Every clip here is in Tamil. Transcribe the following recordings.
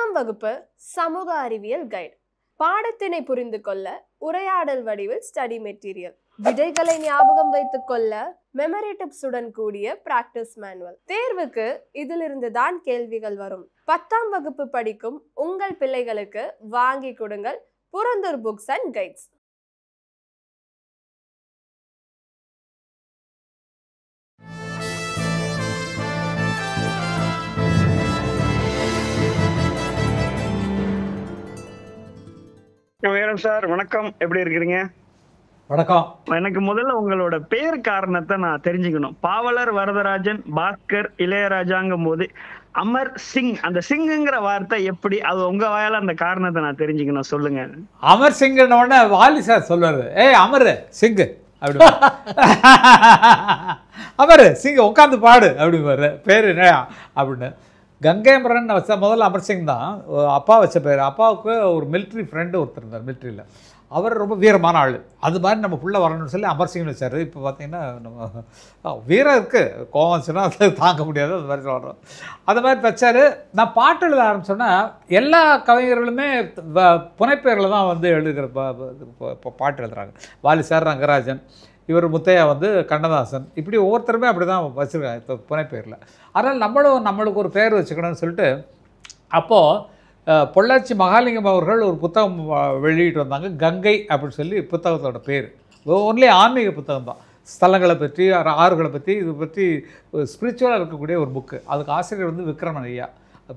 10ஆம் வகுப்பு சமூக அறிவியல் கைடு. பாடத்தினை புரிந்து கொள்ள உரையாடல் வடிவில் ஸ்டடி மெட்டீரியல், விடைகளை ஞாபகம் வைத்துக் கொள்ள மெமரி டிப்ஸுடன் கூடிய பிராக்டிஸ் மேனுவல். தேர்வுக்கு இதிலிருந்து தான் கேள்விகள் வரும். 10ஆம் வகுப்பு படிக்கும் உங்கள் பிள்ளைகளுக்கு வாங்கி கொடுங்கள் புரந்தூர் புக்ஸ் அண்ட் கைட்ஸ். வீரம் சார் வணக்கம், எப்படி இருக்கிறீங்க? வணக்கம். எனக்கு முதல்ல உங்களோட பேர் காரணத்தை நான் தெரிஞ்சுக்கணும். பாவலர் வரதராஜன், பாஸ்கர், இளையராஜாங்கும் போது அமர் சிங், அந்த சிங்குங்கிற வார்த்தை எப்படி, அது உங்க வாயால அந்த காரணத்தை நான் தெரிஞ்சுக்கணும், சொல்லுங்க. அமர் சிங்ன உடனே வாலி சார் சொல்லுவாரு, ஏய் அமர் சிங்கு அப்படி அமர் சிங் உட்காந்து பாடு அப்படிங்குவாரு. பேர் என்ன அப்படின்னு. கங்கைமரன் வச்ச முதல்ல அமர் சிங் தான் அப்பா வச்ச பேர். அப்பாவுக்கு ஒரு மிலிட்ரி ஃப்ரெண்டு ஒருத்தர் இருந்தார் மிலிட்ரியில். அவர் ரொம்ப வீரமான ஆள். அது மாதிரி நம்ம புள்ள வரணும்னு சொல்லி அமர் சிங்னு வச்சார். இப்போ பார்த்தீங்கன்னா நம்ம வீரம் இருக்குது, கோவம் வச்சுன்னா அதை தாங்க முடியாது, அது மாதிரி சொல்கிறோம். அது மாதிரி வச்சார். நான் பாட்டு எழுத ஆரம்பிச்சோன்னா எல்லா கவிஞர்களுமே புனைப்பெயரில் தான் வந்து எழுதுகிற பாட்டு எழுதுகிறாங்க. வாலி சார் ரங்கராஜன், இவர் முத்தையா வந்து கண்ணதாசன், இப்படி ஒவ்வொருத்தருமே அப்படி தான் வச்சுருக்காங்க இப்போ புனைப்பெயரில். அதனால் நம்மளுக்கு ஒரு பேர் வச்சுக்கணும்னு சொல்லிட்டு அப்போது பொள்ளாச்சி மகாலிங்கம் அவர்கள் ஒரு புத்தகம் வெளியிட்டு வந்தாங்க, கங்கை அப்படின்னு சொல்லி புத்தகத்தோட பேர். ஒன்லி ஆன்மீக புத்தகம் தான், ஸ்தலங்களை பற்றி ஆறுகளை பற்றி இது பற்றி ஸ்பிரிச்சுவலாக இருக்கக்கூடிய ஒரு புக்கு. அதுக்கு ஆசிரியர் வந்து விக்ரமன் ஐயா,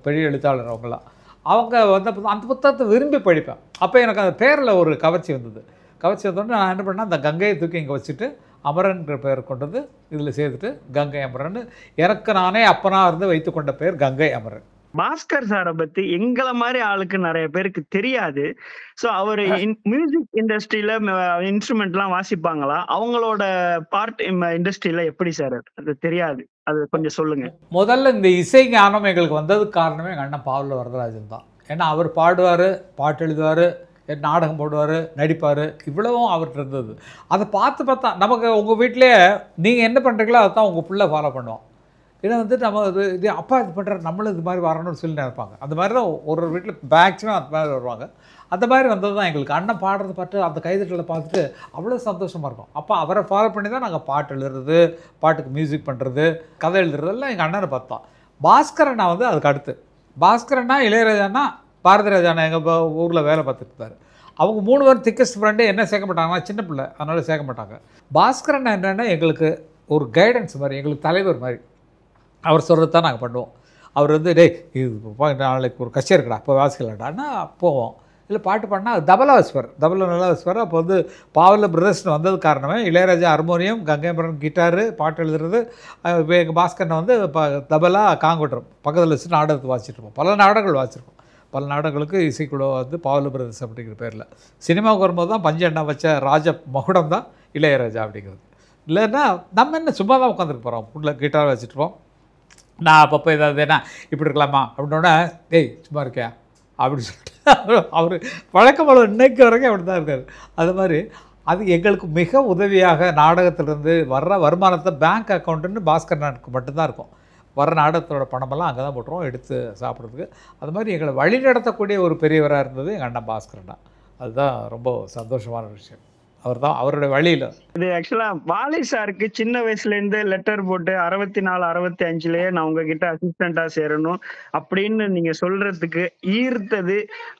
பெரிய எழுத்தாளர் அவங்களாம். அவங்க வந்து அந்த புத்தகத்தை விரும்பி படிப்பேன். அப்போ எனக்கு அந்த பேரில் ஒரு கவர்ச்சி வந்தது. கவர்ச்சி வந்தோடனே நான் என்ன பண்ணேன், அந்த கங்கையை தூக்கி இங்கே வச்சுட்டு அமரன்ற பெயர் கொண்டது இதில் சேர்த்துட்டு கங்கை அமரன், எனக்கு நானே அப்பனாக இருந்து வைத்து கொண்ட பெயர் கங்கை அமரன். பாஸ்கர் சாரை பத்தி எங்களை மாதிரி ஆளுக்கு நிறைய பேருக்கு தெரியாது. ஸோ அவர் மியூசிக் இண்டஸ்ட்ரியில இன்ஸ்ட்ருமெண்ட்லாம் வாசிப்பாங்களா? அவங்களோட பார்ட் இண்டஸ்ட்ரியில எப்படி சார் அது தெரியாது, அது கொஞ்சம் சொல்லுங்க. முதல்ல இந்த இசை ஞானம் எங்களுக்கு வந்ததுக்கு காரணமே எங்கள் அண்ணன் பாவலர் வரதராஜன் தான். ஏன்னா அவர் பாடுவார், பாட்டு எழுதுவார், நாடகம் போடுவார், நடிப்பார், இவ்வளவும் அவர்கிட்ட இருந்தது. அதை பார்த்தா நமக்கு உங்கள் வீட்டிலே நீங்கள் என்ன பண்ணுறீங்களோ அதை தான் உங்கள் பிள்ளை ஃபாலோ பண்ணுவோம். ஏன்னா வந்து நம்ம இது அப்பா இது பண்ணுறாரு, நம்மளும் இது மாதிரி வரணும்னு சொல்லி நினைப்பாங்க. அந்த மாதிரி தான் ஒரு வீட்டில் மேக்ஸிமம் அந்த மாதிரி வருவாங்க. அந்த மாதிரி வந்தது தான் எங்களுக்கு. அண்ணன் பாடுறதை பார்த்து அந்த கைதட்டலை பார்த்துட்டு அவ்வளோ சந்தோஷமாக இருக்கும். அப்போ அவரை ஃபாலோ பண்ணி தான் நாங்கள் பாட்டு எழுதுறது, பாட்டுக்கு மியூசிக் பண்ணுறது, கதை எழுதுறதெல்லாம் எங்கள் அண்ணனை பார்த்தோம். பாஸ்கரண்ணா வந்து அதுக்கு அடுத்து. பாஸ்கரண்ணா, இளையராஜானா, பாரதிராஜானா எங்கள் ஊரில் வேலை பார்த்துட்டு இருந்தார். அவங்க 3 பேரும் திக்கஸ்ட் ஃப்ரெண்டு. என்ன சேர்க்க மாட்டாங்கன்னா சின்ன பிள்ளை, அதனால் சேர்க்க மாட்டாங்க. பாஸ்கரண்ணா என்னென்னா எங்களுக்கு ஒரு கைடன்ஸ் மாதிரி, எங்களுக்கு தலைவர் மாதிரி. அவர் சொல்கிறது தான் நாங்கள் பண்ணுவோம். அவர் வந்து டேய் இது நாளைக்கு ஒரு கச்சேரி இருக்குடா, அப்போ வாசிக்கலாடான்னா போவோம். இல்லை பாட்டு பாடினா தபலா வாசிப்பார், தபலா நல்லா வாசிப்பார். அப்போ வந்து பாவலர் பிரதர்ஸ்னு வந்தது காரணமே இளையராஜா ஹார்மோனியம், கங்கைமரன் கிட்டாரு, பாட்டு எழுதுறது, எங்கள் பாஸ்கரனை வந்து தபலா காங்கோட்டம் பக்கத்தில் வச்சு நாடகத்தை வாசிச்சிட்ருப்போம். பல நாடகங்கள் வாசிச்சிருப்போம். பல நாடகங்களுக்கு இசைக்குழு வந்து பாவலர் பிரதர்ஸ் அப்படிங்கிற பேரில். சினிமாவுக்கு வரும்போது தான் பஞ்சு அண்ணா வச்ச ராஜ மகுடம் தான் இளையராஜா அப்படிங்கிறது. இல்லைன்னா நம்ம என்ன சும்மா தான் உட்காந்துருக்கு போகிறோம், உள்ள கிட்டார் வச்சுட்ருப்போம். நான் அப்பப்போ ஏதாவது என்ன இப்படி இருக்கலாமா அப்படின்னோடனே டேய் சும்மா இருக்கியா அப்படின்னு சொல்லிட்டு அவர் வழக்கமாக இன்னைக்கு வரைக்கும் அப்படி தான் இருக்கார். அது மாதிரி அது எங்களுக்கு மிக உதவியாக நாடகத்திலேருந்து வர்ற வருமானத்தை பேங்க் அக்கௌண்ட்டுன்னு பாஸ்கரனுக்கு மட்டும்தான் இருக்கும். வர நாடகத்தோட பணமெல்லாம் அங்கே தான் போட்டுருவோம் எடுத்து சாப்பிட்றதுக்கு. அது மாதிரி எங்களை வழி நடத்தக்கூடிய ஒரு பெரியவராக இருந்தது எங்கள் அண்ணன் பாஸ்கரண்ணா. அதுதான் ரொம்ப சந்தோஷமான விஷயம். அவர் தான் அவருடைய வழியில். இது ஆக்சுவலா வாலி சாருக்கு சின்ன வயசுல இருந்து லெட்டர் போட்டு 64, 65லயே நான் உங்ககிட்ட அசிஸ்டண்டா சேரணும் அப்படின்னு நீங்க சொல்றதுக்கு ஈர்த்தது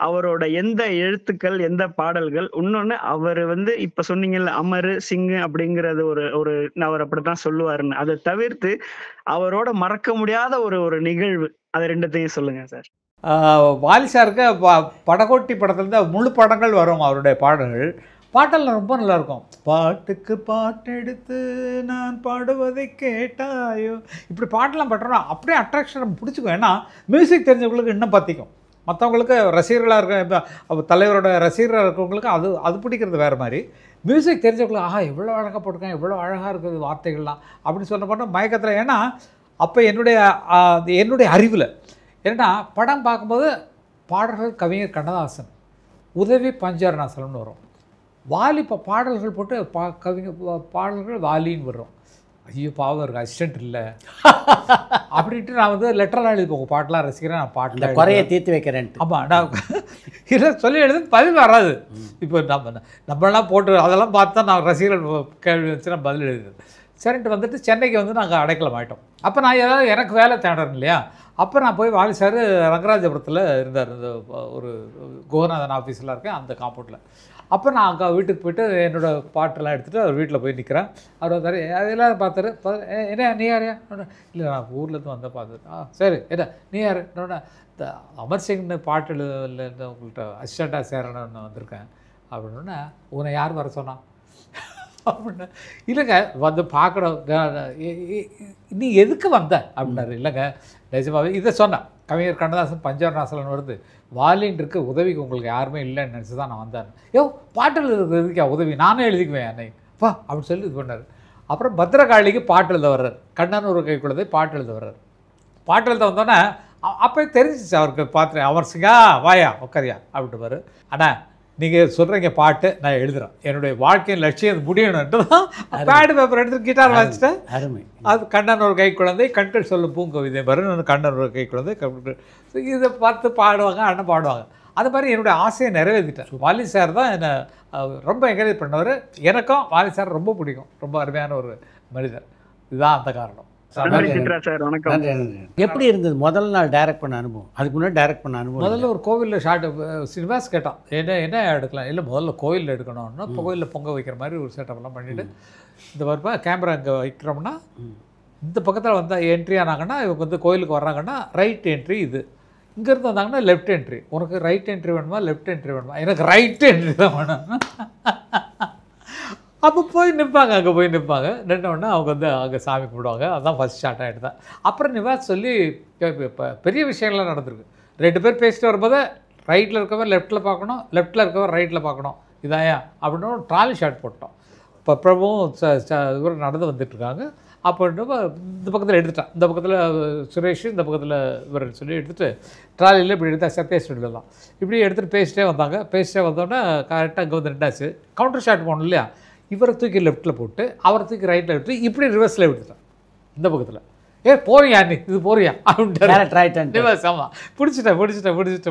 அவரோட எந்த எழுத்துக்கள், எந்த பாடல்கள்? இன்னொன்னு அவர் வந்து இப்ப சொன்னீங்கல்ல அமரு சிங்கு அப்படிங்கறது ஒரு அவர் அப்படித்தான் சொல்லுவாருன்னு, அதை தவிர்த்து அவரோட மறக்க முடியாத ஒரு நிகழ்வு, அது ரெண்டுத்தையும் சொல்லுங்க சார். வாலி சாருக்கு படகோட்டி படத்துலேருந்து முழு படங்கள் வரும் அவருடைய பாடல்கள். பாட்டெல்லாம் ரொம்ப நல்லாயிருக்கும். பாட்டுக்கு பாட்டெடுத்து நான் பாடுவதை கேட்டாயோ, இப்படி பாட்டெல்லாம் பாட்டுறோன்னா அப்படியே அட்ராக்ஷன் பிடிச்சிக்கும். ஏன்னா மியூசிக் தெரிஞ்சவங்களுக்கு இன்னும் பற்றிக்கும். மற்றவங்களுக்கு ரசிகர்களாக இருக்க இப்போ தலைவரோட ரசிகராக இருக்கிறவங்களுக்கு அது பிடிக்கிறது வேறு மாதிரி. மியூசிக் தெரிஞ்சவங்களுக்கு ஆஹா இவ்வளோ அழகாக போட்டிருக்கேன், இவ்வளோ அழகாக இருக்குது வார்த்தைகள்லாம் அப்படின்னு சொன்ன பண்ண மயக்கத்தில். ஏன்னா அப்போ என்னுடைய அறிவில் ஏன்னா படம் பார்க்கும்போது பாடல்கள் கவிஞர் கண்ணதாசன், உதவி பஞ்சரணாசலம்னு வரும். வாலி இப்போ பாடல்கள் போட்டு கவிஞர் பாடல்கள் வாலின்னு வரும். ஐயோ பாவம் இருக்கு அசிஸ்டன்ட் இல்லை அப்படின்ட்டு நான் வந்து லெட்டர்லாம் எழுதி போங்க பாட்டெலாம் ரசிக்கிறேன் நான் பாட்டில் குறைய தீர்த்து வைக்கிறேன்ட்டு. ஆமாம் நான் இல்லை சொல்லி எழுது பதில் வராது. இப்போ நம்மளாம் போட்டு அதெல்லாம் பார்த்து தான் நான் ரசிகர்கள் கேள்வி வச்சு நான் பதில் எழுதுது. சரின்ட்டு வந்துட்டு சென்னைக்கு வந்து நாங்கள் அடைக்கலம் ஆகிட்டோம். அப்போ நான் ஏதாவது எனக்கு வேலை தேடுறேன் இல்லையா, அப்போ நான் போய் வாலி சார் ரங்கராஜபுரத்தில் இருந்தார், இந்த ஒரு கோகநாதன் ஆஃபீஸில் இருக்கேன் அந்த காம்பவுண்டில். அப்போ நான் அங்கே வீட்டுக்கு போய்ட்டு என்னோடய பாட்டெல்லாம் எடுத்துகிட்டு அவர் வீட்டில் போய் நிற்கிறேன். அவர் வந்தார், அதெல்லாம் பார்த்தாரு. என்ன நீ யாரையா? இல்லை நான் ஊர்லேருந்து வந்தால் பார்த்துட்டு. சரி என்ன நீ யார்? இந்த அமர் சிங்னு பாட்டு எழுத உங்கள்கிட்ட அசிஸ்டண்ட்டாக சேரணும்னு வந்திருக்கேன் அப்படின்னா. உன்னை யார் வர சொன்னான் அப்படின்னு. இல்லைங்க வந்து பார்க்கணும், நீ எதுக்கு வந்த அப்படின்னாரு. இல்லைங்க நிஜமாவே இதை சொன்னேன். கவிஞர் கண்ணதாசன் பஞ்சவர்ணாசலன் வருது, வாலின்றிருக்கு உதவிக்கு உங்களுக்கு யாருமே இல்லைன்னு நினச்சி தான் நான் வந்தேன். பாட்டு எழுதுறதுக்கா உதவி, நானே எழுதிக்குவேன் என்னை பா அப்படின்னு சொல்லி இது பண்ணார். அப்புறம் பத்திரகாளிக்கு பாட்டு எழுத வர்றார், கண்ணன் ஒரு கை குழந்தை பாட்டு எழுத வர்றார். பாட்டு எழுத வந்தோன்னே அப்போ தெரிஞ்சிச்சு அவருக்கு. பார்த்துட்டேன், அமர் சிங்கா வாயா உட்காரியா அப்படின்ட்டு பாரு. ஆனால் நீங்கள் சொல்கிறீங்க பாட்டு நான் எழுதுகிறேன், என்னுடைய வாழ்க்கையின் லட்சியம் அது முடியணுன்ட்டு தான் பேடு பேப்பர் எடுத்து கிட்டார் வாசிச்சிட்டேன். அருமை. அது கண்ணன் ஒரு கை குழந்தை, கண்கள் சொல்லும் பூங்கவிதை பாரு, கண்ணன் ஒரு கை குழந்தை. இதை பார்த்து பாடுவாங்க, அண்ணன் பாடுவாங்க. அது மாதிரி என்னுடைய ஆசையை நிறைவேற்றிட்டேன். வாலி சார் தான் என்னை ரொம்ப என்கரேஜ் பண்ணவர். எனக்கும் வாலி சார் ரொம்ப பிடிக்கும், ரொம்ப அருமையான ஒரு மனிதர். இதுதான் அந்த காரணம். எப்படி இருந்தது முதல் நாள் டைரக்ட் பண்ண அனுபவம்? அதுக்கு முன்னாடி டைரக்ட் பண்ண அனுபவம்? முதல்ல ஒரு கோவிலில் ஷார்ட் சினிமாஸ் கேட்டான், என்ன எடுக்கலாம். இல்லை முதல்ல கோவிலில் எடுக்கணும்னா இப்போ கோவிலில் பொங்க வைக்கிற மாதிரி ஒரு செட்டப்லாம் பண்ணிவிட்டு இந்த மாதிரி கேமரா இங்கே வைக்கிறோம்னா இந்த பக்கத்தில் வந்தால் என்ட்ரி ஆனாங்கன்னா இவங்க வந்து கோயிலுக்கு வர்றாங்கன்னா ரைட் என்ட்ரி, இது இங்கேருந்து வந்தாங்கன்னா லெஃப்ட் என்ட்ரி. உனக்கு ரைட் என்ட்ரி வேணுமா லெஃப்ட் என்ட்ரி வேணுமா? எனக்கு ரைட் என்ட்ரி தான் வேணும். அப்போ போய் நிற்பாங்க, அங்கே போய் நிற்பாங்க. நின்னோடனே அவங்க வந்து அங்கே சாமி கும்பிடுவாங்க. அதுதான் ஃபஸ்ட் ஷார்ட்டாக எடுத்தேன். அப்புறம் நிவாஸ் சொல்லி இப்போ பெரிய விஷயங்கள்லாம் நடந்திருக்கு. 2 பேர் பேசிட்டு வரும்போது ரைட்டில் இருக்கவர் லெஃப்ட்டில் பார்க்கணும், லெஃப்ட்டில் இருக்கவர் ரைட்டில் பார்க்கணும், இதாயா அப்படின்னு ஒரு ட்ராலி ஷாட் போட்டோம். இப்போ பிரபுவும் இவர் நடந்து வந்துட்டுருக்காங்க. அப்போ இந்த பக்கத்தில் எடுத்துட்டான், இந்த பக்கத்தில் சுரேஷ், இந்த பக்கத்தில் இவர் சொல்லி எடுத்துகிட்டு ட்ராலியில் இப்படி எடுத்தால் சத்யா ஸ்டுடியோலாம் இப்படி எடுத்துகிட்டு பேசிட்டே வந்தாங்க. பேசிட்டே வந்தோடனே கரெக்டாக அங்கே வந்து நின்றாச்சு. கவுண்டர் ஷாட் போகணும் இல்லையா, இவரை தூக்கி லெஃப்ட்டில் போட்டு அவரை தூக்கி ரைட்டில் எடுத்து இப்படி ரிவர்ஸில் எடுத்துட்டான் இந்த பக்கத்தில். போறியா நீ இது போறியா அப்படின்ட்டு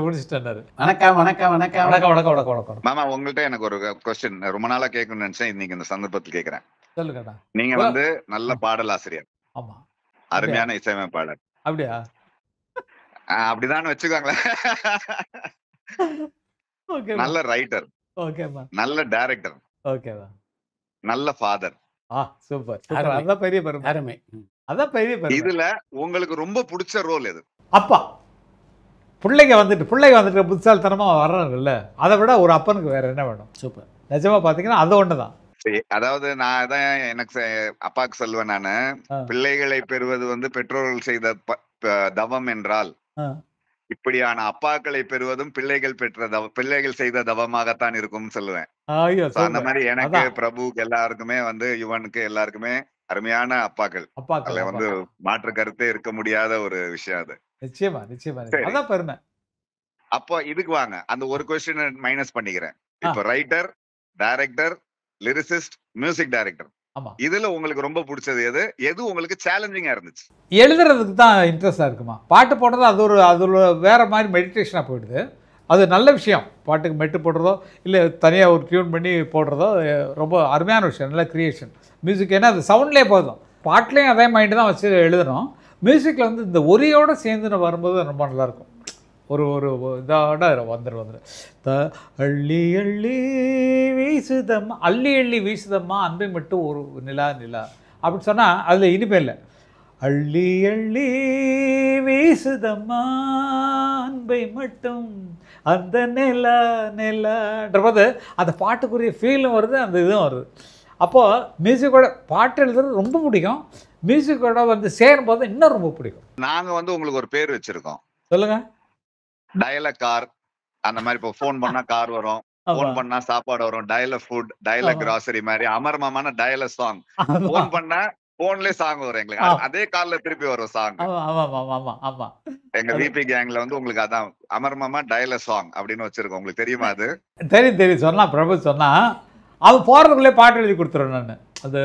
பிடிச்சிட்டேன்னாரு. வணக்கம் வணக்கம் வணக்கம் வணக்கம் வணக்கம் வணக்கம் வணக்கம். மாமா உங்கள்கிட்ட எனக்கு ஒரு கொஸ்டின் ரொம்ப நாளா கேட்கணும்னு நினைச்சேன், இன்னைக்கு இந்த சந்தர்ப்பத்தில் கேட்கிறேன். சொல்லுங்கண்ணா. நீங்க வந்து நல்ல பாடல் ஆசிரியர், ஆமா, அருமையான இசையமைப்பாளர். அப்படியா? அப்படிதான் வச்சுக்கோங்களேன். நல்ல ரைட்டர், நல்ல டைரக்டர், நல்ல ஃபாதர். சூப்பர், அதான் பெரிய பெருமை. அருமை, அதான் பெரிய பெருமை. இதுல உங்களுக்கு ரொம்ப பிடிச்ச ரோல் எது? அப்பா. பிள்ளைங்க வந்துட்டு புத்திசாலித்தனமா வர்றாங்கல்ல, அதை விட ஒரு அப்பனுக்கு வேற என்ன வேணும்? சூப்பர். நிஜமா பாத்தீங்கன்னா அது ஒண்ணுதான். அதாவது நான் தான் எனக்கு அப்பாவுக்கு சொல்லுவேன், நானு பிள்ளைகளை பெறுவது வந்து பெற்றோர்கள் செய்த தவம் என்றால் இப்படியான அப்பாக்களை பெறுவதும் பிள்ளைகள் செய்த தவமாகத்தான் இருக்கும்னு சொல்லுவேன். அந்த மாதிரி எனக்கு பிரபுக்கு எல்லாருக்குமே வந்து யுவனுக்கு எல்லாருக்குமே அருமையான அப்பாக்கள். அதுல வந்து மாற்று கருத்தே இருக்க முடியாத ஒரு விஷயம் அது. நிச்சயமா நிச்சயமா அதான் பெருமை. அப்போ இதுக்கு வாங்க, அந்த ஒரு கொஸ்டின் மைனஸ் பண்ணிக்கிறேன். இப்ப writer, director, lyricist, music director, இதுல உங்களுக்கு ரொம்ப பிடிச்சது எது? எது உங்களுக்கு சேலஞ்சிங்கா இருந்துச்சு? எழுதுறதுக்கு தான் இன்ட்ரெஸ்டா இருக்குமா? பாட்டு போடுறது அது ஒரு வேற மாதிரி மெடிடேஷனா போயிடுது. அது நல்ல விஷயம். பாட்டுக்கு மெட்டு போடுறதோ இல்லை தனியாக ஒரு டியூன் பண்ணி போடுறதோ ரொம்ப அருமையான விஷயம், நல்ல கிரியேஷன். மியூசிக் ஏன்னா அது சவுண்ட்லேயே போதும். பாட்டுலேயும் அதே மைண்டு தான் வச்சு எழுதணும். மியூசிக்கில் வந்து இந்த ஒலியோடு சேர்ந்து வரும்போது ரொம்ப நல்லாயிருக்கும். ஒரு இதோட வந்துடும். அள்ளி அள்ளி வீசுதம்மா, அள்ளி அள்ளி வீசுதம்மா அன்பை மட்டும் ஒரு நிலா நிலா அப்படின்னு சொன்னால் அதில் இனிமே இல்லை. அள்ளி அள்ளி வீசுதம்மா அன்பை மட்டும் அந்த நிலா நிலான்றபோது அந்த பாட்டுக்குரிய ஃபீலும் வருது, அந்த இதுவும் வருது. அப்போது மியூசிக்கோட பாட்டு எழுதுறது ரொம்ப பிடிக்கும். மியூசிக்கோட வந்து சேரும்போது இன்னும் ரொம்ப பிடிக்கும். நாங்கள் வந்து உங்களுக்கு ஒரு பேர் வச்சுருக்கோம். சொல்லுங்கள். டயலாக் கார், அந்த மாதிரி. இப்போ ஃபோன் பண்ணா கார் வரும், ஃபோன் பண்ணா சாப்பாடு வரும். டயலாக் ஃபுட், டயலாக் கிராசரி மாதிரி. அமர்மமான டயலாக் சாங். ஃபோன் பண்ணா போன்லயே சாங் வரும் எங்களுக்கு. அதே கால்ல திருப்பி வரும் சாங். எங்க விபி கேங்ல வந்து உங்களுக்கு அதான் அமர்மமா டயலாக் சாங் அப்படின்னு வச்சிருக்கோம். உங்களுக்கு தெரியுமா அது? தெரியும் சொன்னா பிரபு சொன்னா அவன் போறதுக்குள்ளே பாட்டு எழுதி கொடுத்துருவேன் நான். அது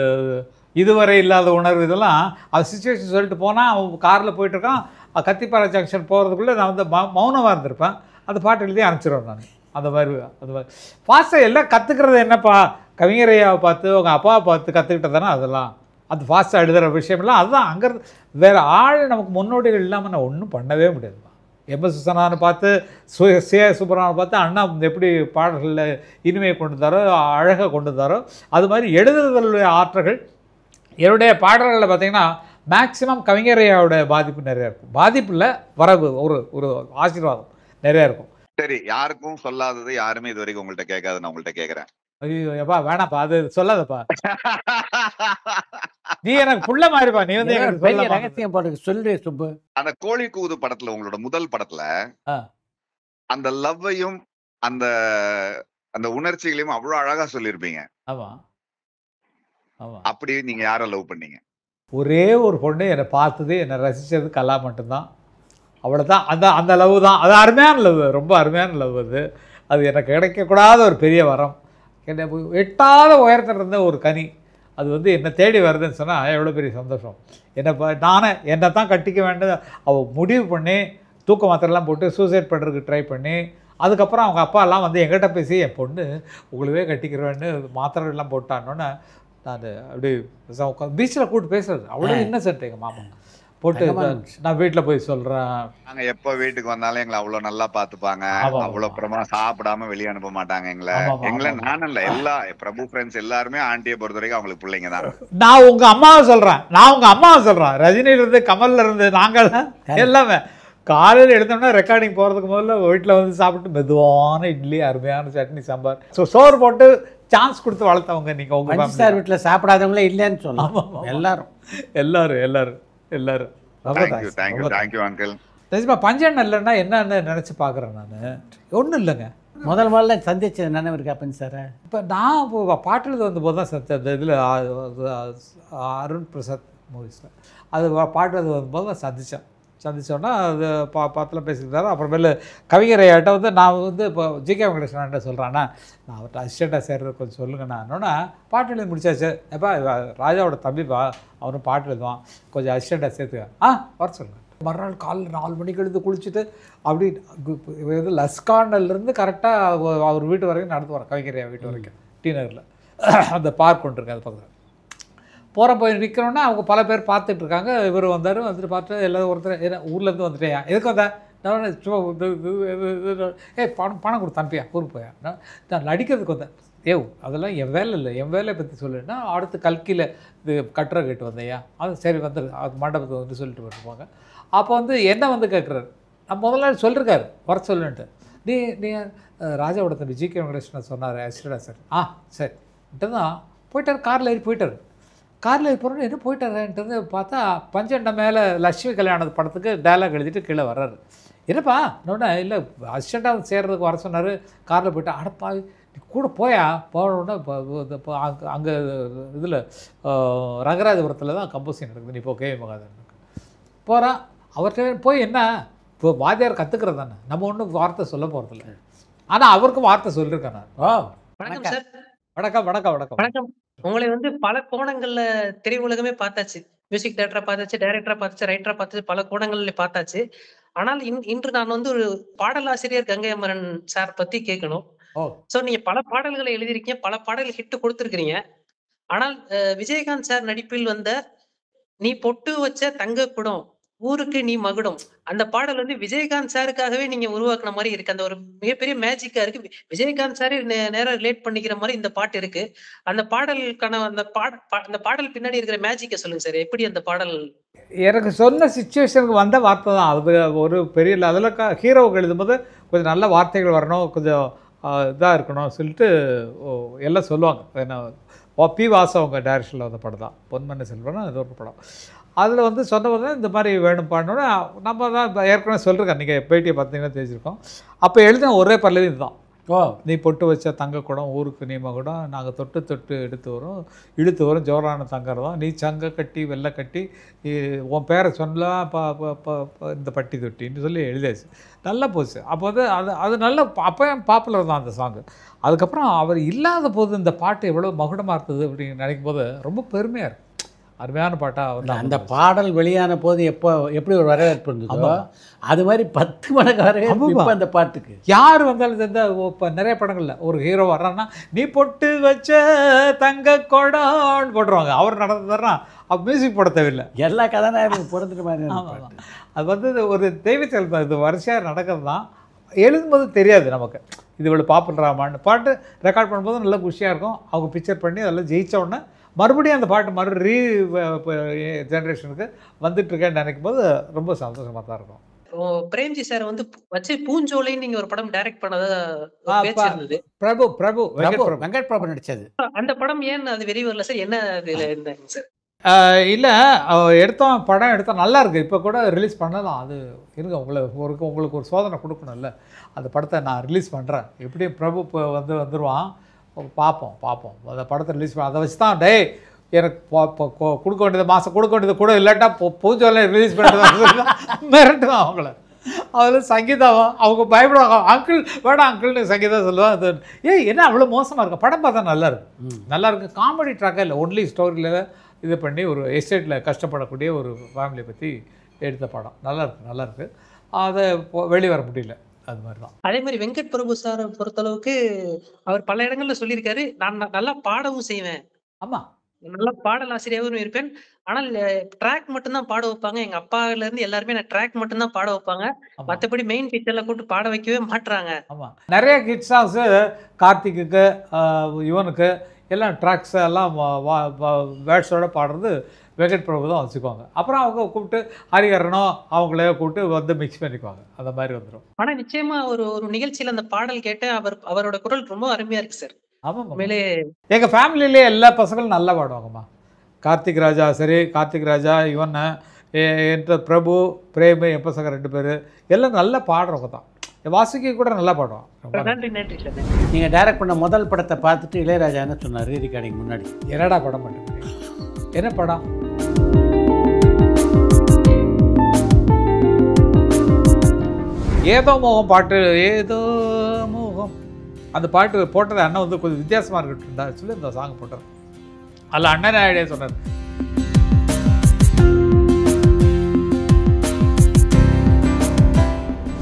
இதுவரை இல்லாத உணர்வு இதெல்லாம் அது சுச்சுவேஷன் சொல்லிட்டு போனால் அவன் காரில் போயிட்டுருக்கான், கத்திப்பாறை ஜங்ஷன் போகிறதுக்குள்ளே நான் வந்து மௌனமாக இருந்திருப்பேன். அந்த பாட்டு எழுதி அனுப்பிச்சிடுவேன் நான். அந்த மாதிரி ஃபாஸ்ட்டாக எல்லாம் கற்றுக்கிறது என்னப்பா, கவிஞரையாவை பார்த்து உங்கள் அப்பாவை பார்த்து கற்றுக்கிட்டதானே அதெல்லாம். அது ஃபாஸ்ட்டாக எழுதுகிற விஷயம்லாம் அதுதான். அங்கேருந்து வேறு ஆள் நமக்கு முன்னோடிகள் இல்லாமல் நான் ஒன்றும் பண்ணவே முடியாதுப்பா. எம்எஸ் விஸ்வநாதனை பார்த்து சி.ஆ. சுப்பராமனை பார்த்து அண்ணா எப்படி பாடல்களில் இனிமையை கொண்டு தரோ, அழகாக கொண்டு தரோ, அது மாதிரி எழுதுதலுடைய ஆற்றல்கள் என்னுடைய பாடல்களில் பார்த்திங்கன்னா மேக்சிமம் கவிஞரையாவோட பாதிப்பு நிறையா இருக்கும். பாதிப்பில் வரவு ஒரு ஆசீர்வாதம் நிறையா இருக்கும். சரி, யாருக்கும் சொல்லாதது யாருமே இது வரைக்கும் உங்கள்கிட்ட கேட்காது, நான் உங்கள்கிட்ட கேட்குறேன். ஐயோ எப்பா வேணாப்பா, அது சொல்லாதப்பா. நீ எனக்கு புள்ள மாதிரிப்பா, நீ வந்து பெரிய ரகசியம் பாடுங்க, சொல்லு சுப்பு. அந்த கோழி கூது படத்துல, உங்களோட முதல் படத்துல அந்த லவ்வையும் அந்த அந்த உணர்ச்சிகளையும் அவ்வளவு அழகா சொல்லியிருப்பீங்க. ஆமா ஆமா. அப்படி நீங்க யாரை லவ் பண்ணீங்க? ஒரே ஒரு பொண்ணு என்னை பார்த்தது, என்னை ரசித்தது கலா மட்டும்தான். அவ்வளோதான். அந்த லவ் தான். அது அருமையான லவ், ரொம்ப அருமையான லவ். அது எனக்கு கிடைக்கக்கூடாத ஒரு பெரிய வரம். என்னை எட்டாத உயரத்தில் இருந்த ஒரு கனி. அது வந்து என்னை தேடி வருதுன்னு சொன்னால் எவ்வளோ பெரிய சந்தோஷம். என்னை தான் கட்டிக்க வேண்டிய அவள் முடிவு பண்ணி தூக்க மாத்திரைலாம் போட்டு சூசைட் பண்ணுறதுக்கு ட்ரை பண்ணி, அதுக்கப்புறம் அவங்க அப்பாலாம் வந்து எங்கிட்ட பேசி என் பொண்ணு உங்களுவே கட்டிக்கிறேன்னு மாத்திரை எல்லாம் போட்டான்னொன்னே நான் அப்படி பீச்சில் கூப்பிட்டு பேசுறது அவ்வளோ இன்னசென்ட். எங்கள் மாமா போட்டு நான் வீட்டில் போய் சொல்கிறேன். நாங்கள் எப்போ வீட்டுக்கு வந்தாலும் எங்களை அவ்வளோ நல்லா பார்த்துப்பாங்க. அவ்வளோ அப்புறமா சாப்பிடாம வெளியே அனுப்ப மாட்டாங்க எங்களை. நானும் இல்லை, எல்லா பிரபு ஃப்ரெண்ட்ஸ் எல்லாருமே ஆண்டியை பொறுத்த வரைக்கும் அவங்களுக்கு பிள்ளைங்க தான். நான் உங்கள் அம்மாவை சொல்கிறேன், ரஜினியிலேருந்து கமல்லேருந்து நாங்கள் எல்லாமே காலையில் எடுத்தோம்னா ரெக்கார்டிங் போகிறதுக்கு முதல்ல வீட்டில் வந்து சாப்பிட்டு மெதுவான இட்லி, அருமையான சட்னி, சாம்பார், சோறு போட்டு சான்ஸ் கொடுத்து வளர்த்தவங்க நீங்கள். உங்கள் சார் வீட்டில் சாப்பிடாதவங்களே இல்லைன்னு சொல்லலாம். எல்லாரும் நிஜமா பஞ்சன் இல்லைன்னா என்னன்னு நினச்சி பார்க்குறேன் நான். ஒன்றும் இல்லைங்க, முதல்ல சந்திச்ச நினைவு இருக்கா பஞ்சு சார்? இப்போ நான் இப்போ பாட்டு வந்த போது தான் சத்த அந்த இதில் அருண் பிரசாத் மூவிஸில் அது பாட்டு வரும்போது தான் சந்தித்தோன்னா அது பார்த்துலாம் பேசிக்கிட்டாரு. அப்புறமேல கவிஞரையாட்ட வந்து நான் வந்து இப்போ ஜிகே வெங்கடேஸ்வரன்ட்ட சொல்கிறேன்னா, நான் அவர்கிட்ட அசிஸ்டண்ட்டாக சேர்றது கொஞ்சம் சொல்லுங்கண்ணா. என்னன்னா பாட்டு எழுதி முடிச்சாச்சு. எப்பா ராஜாவோட தம்பிப்பா, அவனும் பாட்டு எழுதுவான், கொஞ்சம் அசிஸ்டண்ட்டாக சேர்த்துக்க. வர சொல்லுங்கள். மறுநாள் காலையில் 4 மணிக்கு எழுந்து குளிச்சுட்டு அப்படி இது லஸ்காண்டல்லேருந்து கரெக்டாக அவர் வீட்டு வரைக்கும் நடந்து வரேன், கவிஞரையா வீட்டு வரைக்கும், டி நகரில் அந்த பார்க் ஒன்று இருக்கு அது பக்கத்தில். போய் நிற்கிறோன்னா அவங்க பல பேர் பார்த்துட்ருக்காங்க. இவர் வந்துட்டு பார்த்து எல்லோரும் ஒருத்தர் ஊர்லேருந்து வந்துட்டேயா, எதுக்கு வந்தேன்? நான் சும்மா பணம் கொடுத்து அனுப்பியா ஊருக்கு போயா, நான் நடிக்கிறதுக்கு வந்தேன். அதெல்லாம் என் வேலை இல்லை, என் வேலையை பற்றி சொல்லுன்னா அடுத்து கல்கியில் இது கட்டுரை கேட்டு வந்தையா, அது சரி வந்துரு, அது மண்டபத்தை வந்து சொல்லிட்டு வருவாங்க. அப்போ வந்து என்ன வந்து கேட்குறாரு, நான் முதல்ல சொல்லியிருக்காரு வர சொல்லுன்ட்டு. நீ ராஜாவோட தம்பி ஜிகே வெங்கடேஸ்வரன் சொன்னார் அசிஸ்டண்டா சார். சரின்ட்டு தான் போயிட்டார். காரில் ஏறி போயிட்டார். காரில் ஏறி போகிறோன்னு என்ன போயிட்டாரன்ட்டு பார்த்தா பஞ்சண்ட மேலே லட்சுமி கல்யாண படத்துக்கு டைலாக் எழுதிட்டு கீழே வர்றாரு. என்னப்பா இன்னொன்று இல்லை, அசிஸ்டண்ட்டாக சேர்றதுக்கு வர சொன்னார், காரில் போயிட்டா. அடப்பா கூட போனோன்னா இப்போ அங்கே இதில் ரங்கராஜபுரத்தில் தான் கம்போசிங் நடக்குது, நீ இப்போ கேவி மகாதேவனுக்கு போகிறான். அவர்கிட்ட போய் என்ன இப்போ வாத்தியார் கற்றுக்கிறது தானே, நம்ம ஒன்றும் வார்த்தை சொல்ல போகிறதில்ல. ஆனால் அவருக்கும் வார்த்தை சொல்லியிருக்கேன் நான். வணக்கம் சார். வணக்கம் வணக்கம் வணக்கம் வணக்கம். உங்களை வந்து பல கோணங்கள்ல திரையுலகமே பார்த்தாச்சு. மியூசிக் டைரக்டரா பார்த்தாச்சு, டைரக்டரா பார்த்தாச்சு, ரைட்டரா பார்த்தாச்சு, பல கோணங்கள்ல பார்த்தாச்சு. ஆனால் இன்று நான் வந்து ஒரு பாடலாசிரியர் கங்கை அமரன் சார் பத்தி கேட்கணும். சோ நீங்க பல பாடல்களை எழுதியிருக்கீங்க, பல பாடல்கள் ஹிட் கொடுத்துருக்கீங்க. ஆனால் விஜயகாந்த் சார் நடிப்பில் வந்த நீ பொட்டு வச்ச தங்க குடம் ஊருக்கு நீ மகுடம், அந்த பாடல் வந்து விஜயகாந்த் சாருக்காகவே நீங்க உருவாக்குன மாதிரி இருக்கு. அந்த ஒரு மிகப்பெரிய மேஜிக்கா இருக்கு. விஜயகாந்த் சாரே நேரா ரிலேட் பண்ணிக்கிற மாதிரி இந்த பாட்டு இருக்கு. அந்த பாடலுக்கான அந்த பாடல் பின்னாடி இருக்கிற மேஜிக்கை சொல்லுங்க சார். எப்படி அந்த பாடல்? எனக்கு சொன்ன சிச்சுவேஷனுக்கு வந்த வார்த்தை தான் அது. ஒரு பெரிய அதில் ஹீரோவுக்கு எழுதும்போது கொஞ்சம் நல்ல வார்த்தைகள் வரணும், கொஞ்சம் இதாக இருக்கணும் சொல்லிட்டு எல்லாம் சொல்லுவாங்க. ஏன்னா பி வாசு அவங்க டைரக்ஷனில் வந்த படம் தான் பொன்மன செல்வன், அது ஒரு படம். அதில் வந்து சொன்னபோது இந்த மாதிரி வேணும் பாடணுன்னா நம்ம தான் ஏற்கனவே சொல்லியிருக்கேன், நீங்கள் பேட்டியை பார்த்தீங்கன்னா தெரிஞ்சிருக்கோம். அப்போ எழுதின ஒரே பல்லவி இதுதான். நீ பொட்டு வச்ச தங்க குடம் ஊருக்கு நீ மகுடம், நாங்கள் தொட்டு தொட்டு இழுத்து வரும் ஜோரான தங்கறதும், நீ சங்க கட்டி வெள்ளை கட்டி உன் பேரை சொல்லலாம் இந்த பட்டி தொட்டின்னு சொல்லி எழுதியாச்சு. நல்லா போச்சு. அப்போ வந்து அது நல்ல அப்போ பாப்புலர் தான் அந்த சாங்கு. அதுக்கப்புறம் அவர் இல்லாத போது இந்த பாட்டு எவ்வளோ மகுடமாக இருந்தது அப்படின்னு நினைக்கும் போது ரொம்ப பெருமையாக இருக்குது. அருமையான பாட்டாக அவர் அந்த பாடல் வெளியான போது எப்படி ஒரு வரவேற்பு இருந்ததோ அது மாதிரி 10 மடங்கு வரவேற்பு இப்போ அந்த பாட்டுக்கு. யார் வந்தாலும் இந்த இப்போ நிறைய படங்களில் ஒரு ஹீரோ வர்றான்னா நீ பொட்டு வச்ச தங்க கொடான்னு போட்டுருவாங்க. அவர் நடந்துடுறா அப்போ மியூசிக் போட தேவையில்லை, எல்லா கதாநாயகனும் பிறந்துட்டு மாதிரி. அது வந்து ஒரு தெய்வ செயல்பா, இது வரிசையாக நடக்கிறது தான். எழுதும்போது தெரியாது நமக்கு இது இவ்வளோ பாப்புலராமான்னு. பாட்டு ரெக்கார்ட் பண்ணும்போது நல்லா குஷியாக இருக்கும். அவங்க பிக்சர் பண்ணி அதெல்லாம் ஜெயித்த உடனே மறுபடியும் அந்த பாட்டு ஜென்ரேஷனுக்கு வந்துட்டுருக்கேன்னு நினைக்கும் போது ரொம்ப சந்தோஷமாக தான் இருக்கும். பிரேம்ஜி சார் வந்து வச்சு பூஞ்சோலைன்னு நீங்க ஒரு படம் டைரக்ட் பண்ணதா பேச்சு இருந்தது. பிரபு வெங்கட் பிரபு நடிச்சது அந்த படம் ஏன் அது வெளியே வரல சார்? என்ன இதுல இருந்தாங்க சார்? இல்லை படம் எடுத்தோம் நல்லா இருக்குது. இப்போ கூட ரிலீஸ் பண்ணலாம். அது இருங்க, உங்களுக்கு ஒரு சோதனை கொடுக்கணும்ல. அந்த படத்தை நான் ரிலீஸ் பண்ணுறேன். எப்படியும் பிரபு இப்போ வந்துடுவான், பார்ப்போம் அந்த படத்தை ரிலீஸ் பண்ண. அதை வச்சு தான் டே எனக்கு கொடுக்க வேண்டியது மாதம் கொடுக்க வேண்டியது கூட இல்லாட்டா பூஜை ரிலீஸ் பண்ணுறது மிரட்டுவான் அவங்கள. அதில் சங்கீதாவும் அவங்க பயப்படுவாங்க. அங்கிள் வேடாம் அங்கிள்னு சங்கீதா சொல்லுவாங்க. அது என்ன அவ்வளோ மோசமாக இருக்கும். படம் பார்த்தா நல்லா இருக்கு. காமெடி ட்ராக்காக இல்லை, ஒன்லி ஸ்டோரியில் இது பண்ணி ஒரு எஸ்டேட்டில் கஷ்டப்படக்கூடிய ஒரு ஃபேமிலியை பற்றி எடுத்த படம். நல்லா இருக்கு. அதை வெளியே வர முடியல. அது மாதிரி தான். அதே மாதிரி வெங்கட் பிரபு சார் பொறுத்தளவுக்கு அவர் பல இடங்கள்ல சொல்லியிருக்காரு, நான் நல்லா பாடவும் செய்வேன், ஆமாம் நல்லா பாடல் ஆசிரியராகவும் இருப்பேன், ஆனால் ட்ராக் மட்டும்தான் பாட வைப்பாங்க. எங்க அப்பால இருந்து எல்லாருமே நான் ட்ராக் மட்டும்தான் பாட வைப்பாங்க, மற்றபடி மெயின் பிக்சர்ல கூட்டு பாட வைக்கவே மாட்டுறாங்க. ஆமாம், நிறைய கிட் சாங்ஸு கார்த்திக்கு இவனுக்கு எல்லாம் ட்ராக்ஸ் எல்லாம் வேர்ட்ஸோடு பாடுறது வெங்கட் பிரபு தான் வச்சுக்குவாங்க. அப்புறம் அவங்க கூப்பிட்டு ஹரிஹரனோ அவங்களே கூப்பிட்டு வந்து மிக்ஸ் பண்ணிக்குவாங்க. அந்த மாதிரி வந்துடும். ஆனால் நிச்சயமா ஒரு நிகழ்ச்சியில் அந்த பாடல் கேட்டு அவரோட குரல் ரொம்ப அருமையா இருக்கு சார். ஆமாம், மேலே எங்கள் ஃபேமிலியிலே எல்லா பசங்களும் நல்லா பாடுவாங்கம்மா. கார்த்திக் ராஜா சரி, கார்த்திக் ராஜா இவன் என்ற பிரபு பிரேமு என் பசங்க 2 பேர் எல்லாம் நல்லா பாடுறவங்க தான். வாசுகி கூட நல்லா பாடுவான். நன்றி சார். நீங்கள் டைரக்ட் பண்ண முதல் படத்தை பார்த்துட்டு இளையராஜா என்ன சொன்னார் ரீரிகார்டிங் முன்னாடி? என்னடா படம் பண்ணுறீங்க? என்ன படம்? ஏதோ மோகம் பாட்டு, ஏதோ மோகம் அந்த பாட்டு போட்டது அண்ணன் வந்து கொஞ்சம் வித்தியாசமாக இருக்கட்டும்டா சொல்லி இந்த சாங் போட்டார். அதில் அண்ணன் ஐடியா சொன்னார்.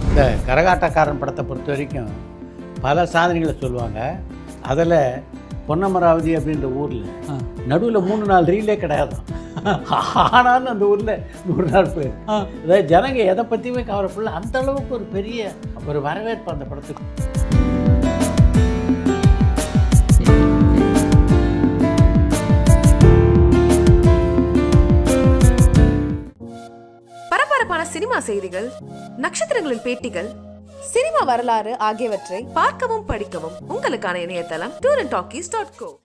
இந்த கரகாட்டக்காரன் படத்தை பொறுத்த வரைக்கும் பல சாதனைகளை சொல்லுவாங்க. அதில் பொன்னமராவதி அப்படின்ற ஊரில் நடுவில் 3-4 ரீலே கிடையாது. ஆனாலும் அந்த ஊரில் 100 நாள் போய் அதாவது ஜனங்க எதை பற்றியுமே கவலைப்படல. அந்த அளவுக்கு ஒரு பெரிய ஒரு வரவேற்பு அந்த படத்துக்கு. பரபரப்பான சினிமா செய்திகள், நட்சத்திரங்களின் பேட்டிகள், சினிமா வரலாறு ஆகியவற்றை பார்க்கவும் படிக்கவும் உங்களுக்கான இணையதளம் tourantalkies.co.